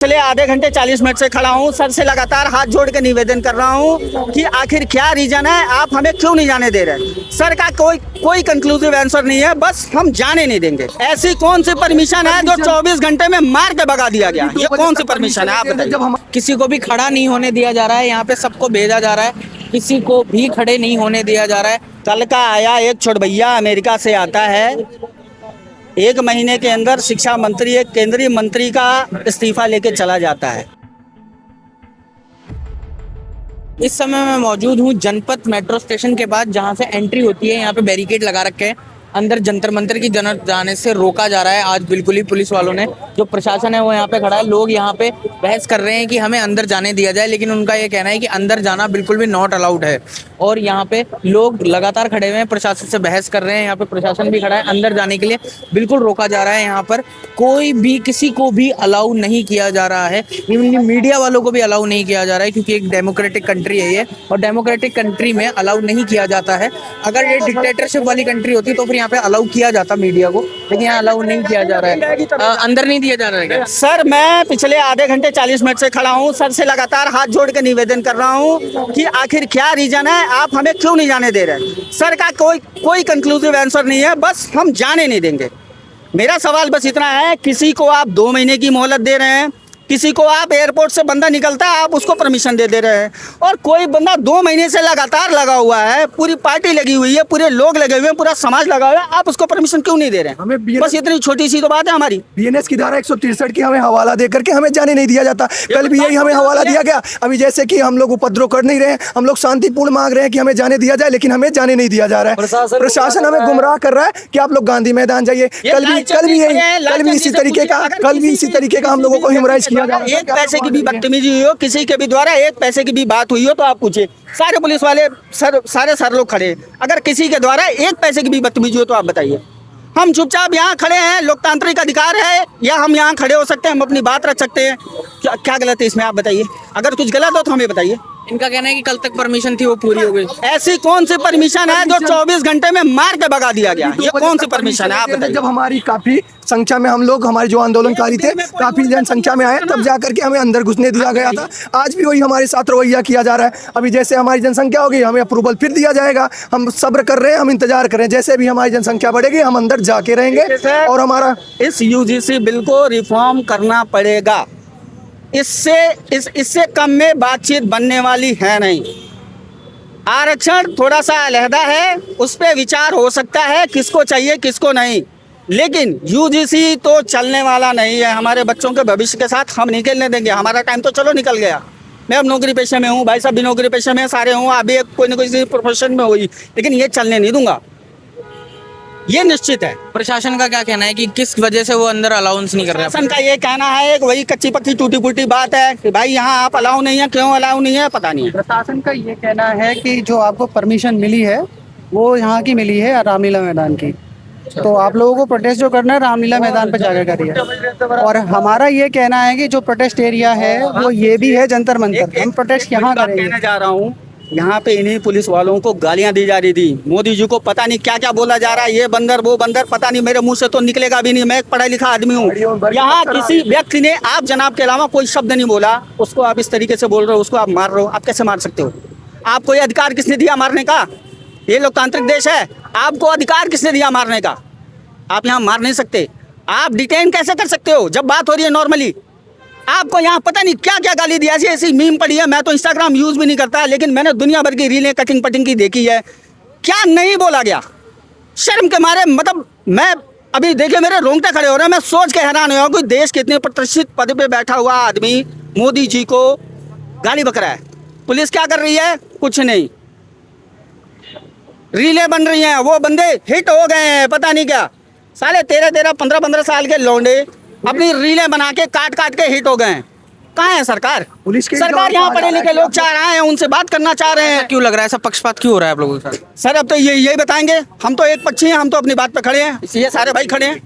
पिछले आधे घंटे 40 मिनट से खड़ा हूँ। सर से लगातार हाथ जोड़ के निवेदन कर रहा हूँ कि आखिर क्या रीजन है, आप हमें क्यों नहीं जाने दे रहे। सर का कोई कंक्लूसिव आंसर नहीं है, बस हम जाने नहीं देंगे। ऐसी कौन सी परमिशन है जो 24 घंटे में मार के भगा दिया गया? ये कौन सी परमिशन है, आप बताइए। किसी को भी खड़ा नहीं होने दिया जा रहा है, यहाँ पे सबको भेजा जा रहा है, किसी को भी खड़े नहीं होने दिया जा रहा है। कल का आया एक छोट भैया अमेरिका से आता है, 1 महीने के अंदर शिक्षा मंत्री, एक केंद्रीय मंत्री का इस्तीफा लेके चला जाता है। इस समय मैं मौजूद हूँ जनपथ मेट्रो स्टेशन के बाद, जहाँ से एंट्री होती है। यहाँ पे बैरिकेड लगा रखे हैं, अंदर जंतर मंतर की जनर जाने से रोका जा रहा है। आज बिल्कुल ही पुलिस वालों ने, जो प्रशासन है वो यहाँ पे खड़ा है। लोग यहाँ पे बहस कर रहे हैं कि हमें अंदर जाने दिया जाए, लेकिन उनका ये कहना है कि अंदर जाना बिल्कुल भी नॉट अलाउड है। और यहाँ पे लोग लगातार खड़े हुए हैं, प्रशासन से बहस कर रहे हैं। यहाँ पे प्रशासन भी खड़ा है, अंदर जाने के लिए बिल्कुल रोका जा रहा है। यहाँ पर कोई भी किसी को भी अलाउ नहीं किया जा रहा है, इवन मीडिया वालों को भी अलाउ नहीं किया जा रहा है, क्योंकि एक डेमोक्रेटिक कंट्री है ये, और डेमोक्रेटिक कंट्री में अलाउ नहीं किया जाता है। अगर ये डिक्टेटरशिप वाली कंट्री होती तो फिर यहाँ पे अलाउ किया जाता मीडिया को, लेकिन यहाँ अलाउ नहीं किया जा रहा है, अंदर नहीं दिया जा रहा है। सर मैं पिछले आधे घंटे 40 मिनट से खड़ा हूँ। सर से लगातार हाथ जोड़ के निवेदन कर रहा हूँ कि आखिर क्या रीजन है, आप हमें क्यों नहीं जाने दे रहे। सर का कोई कंक्लूसिव आंसर नहीं है, बस हम जाने नहीं देंगे। मेरा सवाल बस इतना है, किसी को आप 2 महीने की मोहलत दे रहे हैं, किसी को आप एयरपोर्ट से बंदा निकलता है आप उसको परमिशन दे रहे हैं, और कोई बंदा 2 महीने से लगातार लगा हुआ है, पूरी पार्टी लगी हुई है, पूरे लोग लगे हुए हैं, पूरा समाज लगा हुआ है, आप उसको परमिशन क्यों नहीं दे रहे हैं? हमें बस इतनी छोटी सी तो बात है हमारी। बीएनएस की धारा 163 की हमें हवाला दे करके हमें जाने नहीं दिया जाता। कल भी यही हमें हवाला दिया गया। अभी जैसे कि हम लोग उपद्रव कर नहीं रहे हैं, हम लोग शांतिपूर्ण मांग रहे हैं कि हमें जाने दिया जाए, लेकिन हमें जाने नहीं दिया जा रहा है। प्रशासन हमें गुमराह कर रहा है कि आप लोग गांधी मैदान जाइए। कल भी इसी तरीके का हम लोगों को हिमराइज किया जा रहा है। पैसे की भी बदतमीजी हुई हो, किसी के भी द्वारा 1 पैसे की भी बात हुई हो तो आप पूछिए। सारे पुलिस वाले सारे सर लोग खड़े, अगर किसी के द्वारा 1 पैसे की भी बदतमीजी हो तो आप बताइए। हम चुपचाप यहाँ खड़े हैं, लोकतांत्रिक अधिकार है, या हम यहाँ खड़े हो सकते हैं, हम अपनी बात रख सकते हैं। क्या गलत है इसमें, आप बताइए। अगर कुछ गलत हो तो हमें बताइए। इनका कहना है कि कल तक परमिशन थी वो पूरी हो गई। ऐसी कौन सी परमिशन है जो 24 घंटे में मार के भगा दिया गया? ये कौन सी परमिशन है, आप बताइए। जब हमारी काफी संख्या में हम लोग, हमारे जो आंदोलनकारी थे काफी जनसंख्या में आए, तब जाकर के हमें अंदर घुसने दिया गया था। आज भी वही हमारे साथ रवैया किया जा रहा है। अभी जैसे हमारी जनसंख्या होगी हमें अप्रूवल फिर दिया जाएगा। हम सब्र कर रहे हैं, हम इंतजार कर रहे हैं। जैसे भी हमारी जनसंख्या बढ़ेगी हम अंदर जाके रहेंगे। और हमारा इस यूजीसी बिल को रिफॉर्म करना पड़ेगा। इससे कम में बातचीत बनने वाली है नहीं। आरक्षण थोड़ा सा अलहदा है, उस पर विचार हो सकता है किसको चाहिए किसको नहीं, लेकिन यूजीसी तो चलने वाला नहीं है। हमारे बच्चों के भविष्य के साथ हम नहीं खेलने देंगे। हमारा टाइम तो चलो निकल गया। मैं अब नौकरी पेशे में हूँ, भाई साहब भी नौकरी पेशे में सारे हूँ, आप भी कोई ना कोई प्रोफेशन में हुई, लेकिन ये चलने नहीं दूंगा, ये निश्चित है। प्रशासन का क्या कहना है कि किस वजह से वो अंदर अलाउंस नहीं कर रहे हैं? प्रशासन का ये कहना है कि वही कच्ची पक्की टूटी फूटी बात है कि भाई यहाँ आप अलाउ नहीं है, क्यों अलाउ नहीं है पता नहीं है। प्रशासन का ये कहना है कि जो आपको परमिशन मिली है वो यहाँ की मिली है रामलीला मैदान की, तो आप लोगों को प्रोटेस्ट जो करना है रामलीला मैदान पर जाकर करिए। और हमारा ये कहना है कि जो प्रोटेस्ट एरिया है वो ये भी है जंतर मंतर, हम प्रोटेस्ट यहाँ करेंगे। कहने जा रहा हूँ, यहाँ पे इन्हीं पुलिस वालों को गालियां दी जा रही थी। मोदी जी को पता नहीं क्या क्या बोला जा रहा है, ये बंदर वो बंदर, पता नहीं, मेरे मुंह से तो निकलेगा भी नहीं। मैं एक पढ़ा लिखा आदमी हूँ। यहाँ किसी व्यक्ति ने आप जनाब के अलावा कोई शब्द नहीं बोला, उसको आप इस तरीके से बोल रहे हो, उसको आप मार रहे हो। आप कैसे मार सकते हो? आपको ये अधिकार किसने दिया मारने का? ये लोकतांत्रिक देश है, आपको अधिकार किसने दिया मारने का? आप यहाँ मार नहीं सकते। आप डिटेन कैसे कर सकते हो जब बात हो रही है नॉर्मली? आपको यहाँ पता नहीं क्या क्या गाली दिया, ऐसी मीम पड़ी है। मैं तो इंस्टाग्राम यूज भी नहीं करता, लेकिन मैंने दुनिया भर की रीलें कटिंग पटिंग की देखी है। क्या नहीं बोला गया शर्म के मारे? मतलब मैं अभी देखिए मेरे रोंगटे खड़े हो रहे हैं, मैं सोच के हैरान हुआ कोई देश के इतने प्रतिष्ठित पद पे बैठा हुआ आदमी मोदी जी को गाली बक रहा है। पुलिस क्या कर रही है? कुछ नहीं, रीलें बन रही हैं, वो बंदे हिट हो गए हैं, पता नहीं क्या। साले 13 15 साल के लौंडे अपनी रीलें बना के काट के हिट हो गए। कहाँ है सरकार? पुलिस की सरकार यहाँ पढ़े लिखे लोग चाह रहे हैं, उनसे बात करना चाह रहे हैं। क्यों लग रहा है ऐसा पक्षपात क्यों हो रहा है आप लोगों के साथ? सर अब तो यही बताएंगे। हम तो एक पक्षी हैं, हम तो अपनी बात पे खड़े हैं, ये सारे भाई खड़े हैं।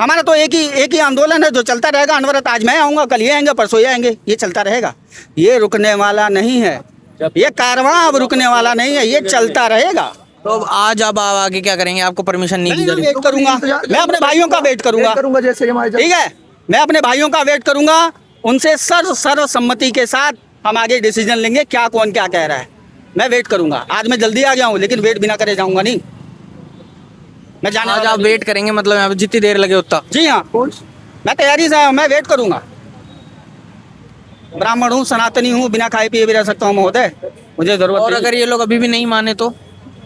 हमारा तो एक ही आंदोलन है जो चलता रहेगा। अनवरत आज मैं आऊँगा, कल ये आएंगे, परसों ये आएंगे, ये चलता रहेगा। ये रुकने वाला नहीं है, ये कारवां अब रुकने वाला नहीं है, ये चलता रहेगा। तो अब आज अब आप आगे क्या करेंगे? आपको परमिशन नहीं दी जा रही? वेट करूंगा, मैं अपने भाइयों का वेट करूंगा। जैसे हमारे ठीक है, मैं अपने भाइयों का वेट करूंगा। उनसे सर्वसम्मति के साथ हम आगे डिसीजन लेंगे क्या कौन क्या कह रहा है। मैं वेट करूंगा। आज मैं जल्दी आ गया हूँ लेकिन वेट बिना करे जाऊंगा नहीं। मैं जाने आज वाला आप वेट करेंगे, मतलब यहाँ पे जितनी देर लगे उतना। जी हाँ, मैं तैयारी से आया हूँ, मैं वेट करूंगा। ब्राह्मण हूँ, सनातनी हूँ, बिना खाए पिए भी रह सकता हूँ महोदय, मुझे जरूरत और नहीं। अगर ये लोग अभी भी नहीं माने तो?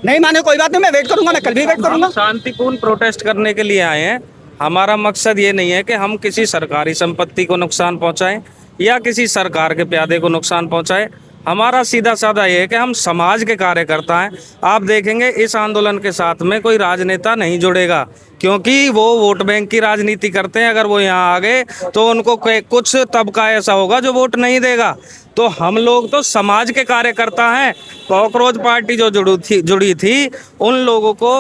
नहीं माने कोई बात नहीं, मैं वेट करूंगा, मैं कल भी वेट करूंगा। शांतिपूर्ण प्रोटेस्ट करने के लिए आए हैं। हमारा मकसद ये नहीं है कि हम किसी सरकारी संपत्ति को नुकसान पहुंचाएं या किसी सरकार के प्यादे को नुकसान पहुंचाएं। हमारा सीधा साधा ये है कि हम समाज के कार्यकर्ता हैं। आप देखेंगे इस आंदोलन के साथ में कोई राजनेता नहीं जुड़ेगा, क्योंकि वो वोट बैंक की राजनीति करते हैं। अगर वो यहाँ आ गए तो उनको कुछ तबका ऐसा होगा जो वोट नहीं देगा। तो हम लोग तो समाज के कार्यकर्ता हैं। कॉकरोच पार्टी जो जुड़ी थी उन लोगों को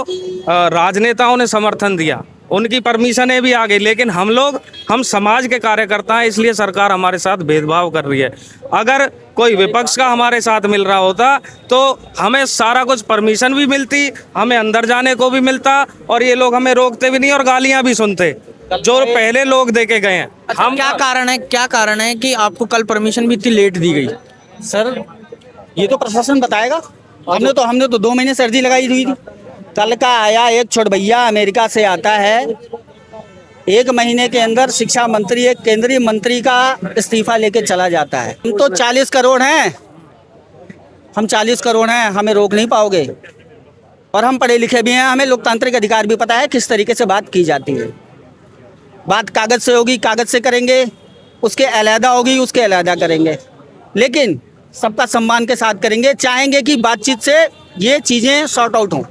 राजनेताओं ने समर्थन दिया, उनकी परमिशन भी आ गई, लेकिन हम समाज के कार्यकर्ता हैं, इसलिए सरकार हमारे साथ भेदभाव कर रही है। अगर कोई विपक्ष का हमारे साथ मिल रहा होता तो हमें सारा कुछ परमिशन भी मिलती, हमें अंदर जाने को भी मिलता और ये लोग हमें रोकते भी नहीं और गालियां भी सुनते जो पहले लोग दे के गए हैं। अच्छा, क्या कारण है कि आपको कल परमिशन भी इतनी लेट दी गई? सर ये तो प्रशासन बताएगा। हमने तो 2 महीने से अर्जी लगाई हुई थी। कल का आया एक छोट भैया अमेरिका से आता है, 1 महीने के अंदर शिक्षा मंत्री, एक केंद्रीय मंत्री का इस्तीफा लेके चला जाता है। हम तो 40 करोड़ हैं, हम 40 करोड़ हैं, हमें रोक नहीं पाओगे। और हम पढ़े लिखे भी हैं, हमें लोकतांत्रिक अधिकार भी पता है किस तरीके से बात की जाती है। बात कागज़ से होगी, कागज़ से करेंगे, उसके अलहदा होगी, उसके अलहदा करेंगे, लेकिन सबका सम्मान के साथ करेंगे। चाहेंगे कि बातचीत से ये चीज़ें सॉर्ट आउट हों।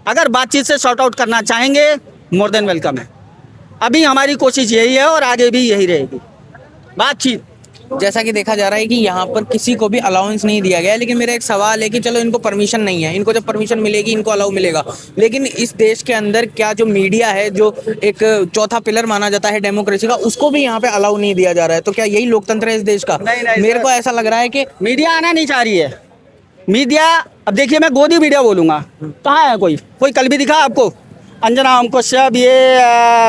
अगर बातचीत से सॉर्ट आउट करना चाहेंगे, मोर देन वेलकम है। अभी हमारी कोशिश यही है और आगे भी यही रहेगी, बातचीत। जैसा कि देखा जा रहा है कि यहाँ पर किसी को भी अलाउंस नहीं दिया गया है, लेकिन मेरा एक सवाल है कि चलो इनको परमिशन नहीं है, इनको जब परमिशन मिलेगी इनको अलाउ मिलेगा, लेकिन इस देश के अंदर क्या जो मीडिया है, जो एक चौथा पिलर माना जाता है डेमोक्रेसी का, उसको भी यहाँ पे अलाउ नहीं दिया जा रहा है? तो क्या यही लोकतंत्र है इस देश का? नहीं, मेरे को ऐसा लग रहा है कि मीडिया आना नहीं चाह रही है। मीडिया, अब देखिए मैं गोदी मीडिया बोलूँगा, कहाँ है कोई कल भी दिखा आपको? अंजना ओम कश्यप, ये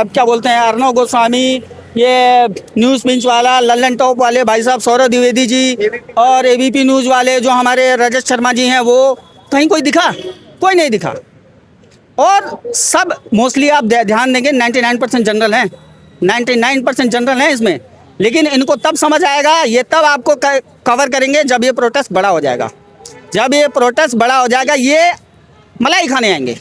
क्या बोलते हैं, अर्णव गोस्वामी, ये न्यूज़ पिंच वाला, लल्लन टॉप वाले भाई साहब सौरभ द्विवेदी जी, और एबीपी न्यूज़ वाले जो हमारे रजत शर्मा जी हैं, वो कहीं कोई दिखा? कोई नहीं दिखा। और सब मोस्टली आप ध्यान देंगे 99% जनरल हैं, 99% जनरल हैं इसमें। लेकिन इनको तब समझ आएगा, ये तब आपको कवर करेंगे जब ये प्रोटेस्ट बड़ा हो जाएगा। जब ये प्रोटेस्ट बड़ा हो जाएगा ये मलाई खाने आएंगे।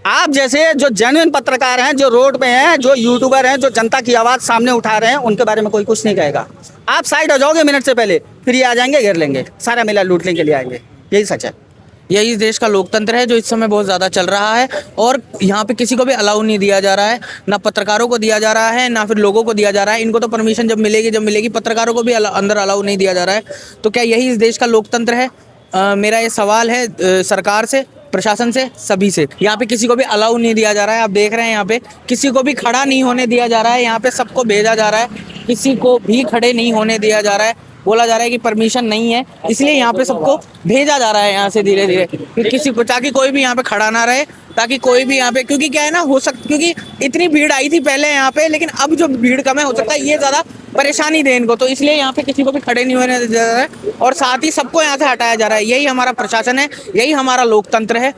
आप जैसे जो जेन्युइन पत्रकार हैं, जो रोड पे हैं, जो यूट्यूबर हैं, जो जनता की आवाज़ सामने उठा रहे हैं, उनके बारे में कोई कुछ नहीं कहेगा। आप साइड हो जाओगे मिनट से पहले, फिर ये आ जाएंगे, घेर लेंगे, सारा मेला लूटने के लिए आएंगे। यही सच है। यही इस देश का लोकतंत्र है जो इस समय बहुत ज़्यादा चल रहा है, और यहाँ पे किसी को भी अलाउ नहीं दिया जा रहा है, ना पत्रकारों को दिया जा रहा है, ना फिर लोगों को दिया जा रहा है। इनको तो परमिशन जब मिलेगी, पत्रकारों को भी अंदर अलाउ नहीं दिया जा रहा है। तो क्या यही इस देश का लोकतंत्र है? मेरा ये सवाल है सरकार से, प्रशासन से, सभी से। यहाँ पे किसी को भी अलाउ नहीं दिया जा रहा है। आप देख रहे हैं यहाँ पे किसी को भी खड़ा नहीं होने दिया जा रहा है। यहाँ पे सबको भेजा जा रहा है, किसी को भी खड़े नहीं होने दिया जा रहा है। बोला जा रहा है कि परमिशन नहीं है, इसलिए यहाँ पे सबको भेजा जा रहा है यहाँ से धीरे धीरे, किसी को, ताकि कोई भी यहाँ पे खड़ा ना रहे, ताकि कोई भी यहाँ पे, क्योंकि क्या है ना, हो सकता, क्योंकि इतनी भीड़ आई थी पहले यहाँ पे, लेकिन अब जो भीड़ कम है, हो सकता है ये ज़्यादा परेशानी दे इनको, तो इसलिए यहाँ पे किसी को भी खड़े नहीं होने दिया जा रहा है और साथ ही सबको यहाँ से हटाया जा रहा है। यही हमारा प्रशासन है, यही हमारा लोकतंत्र है।